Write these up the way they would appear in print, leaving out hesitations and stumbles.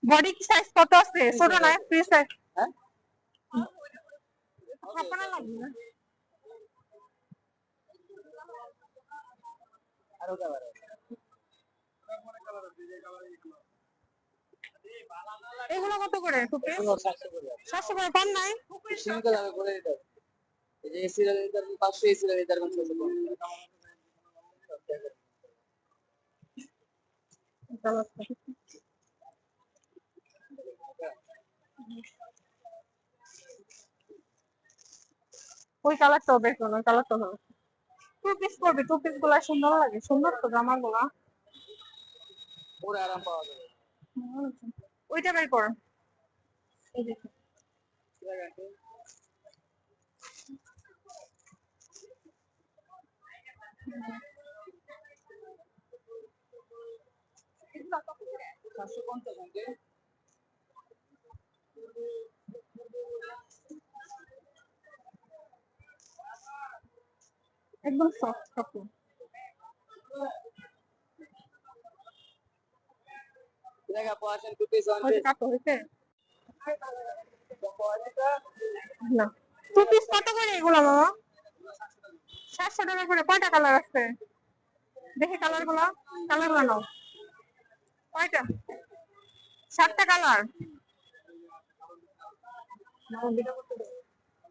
Body size কত আছে? ছোট না ফ্রি সাইজ? হ্যাঁ আপনারা লাগবে না আরো কালার এগুলো কত করে টুপি? 700 করে কম নাই? সিঙ্গেল আমি বলে দিতে এই যে এসি এর দাম 500 এসি এর দাম 600 ওই কালারটা দেখো না, কালারটা ভালো। টু পিস করবি, টু পিস গুলা সুন্দর লাগে, সুন্দর তো জামা গুলা। পুরো আরাম পাওয়া যাবে। ওইটা বের কর। এই দেখো একদম সফট কাপড়। দেখা পাওয়াছেন টু পিস ওয়ান পিস কাপড় হইছে না। টু পিস কত করে এগুলো মামা? 700 টাকা করে। কয়টা কালার আছে দেখি? কালার গুলা নাও। কয়টা? 7টা কালার।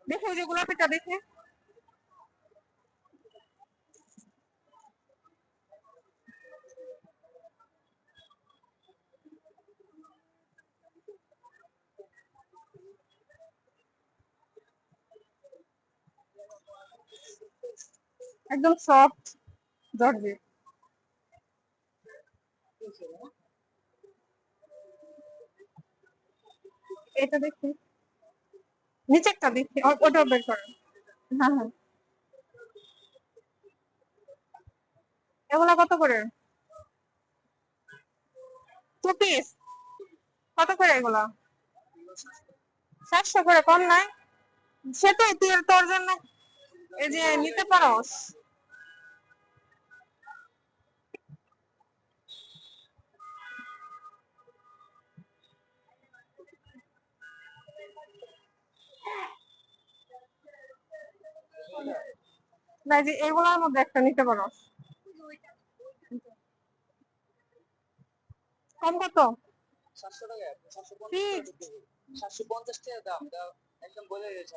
দেখি ওই যে গোলাপিটা দেখে। একদম সফট জর্জেট। এটা দেখি, নিচেরটা দেখি, ওটা বের করেন। হ্যাঁ হ্যাঁ, এগুলা কত করে? টু পিস কত করে এগুলা? 700 করে কম নাই? সেটাই তুই তোর জন্য এই যে নিতে পারোস। না যে এগুলোর মধ্যে একটা নিতে পারোস। কম কত? 700 টাকা 750 টাকা 750 টাকা দাম একদম বলে দিয়েছে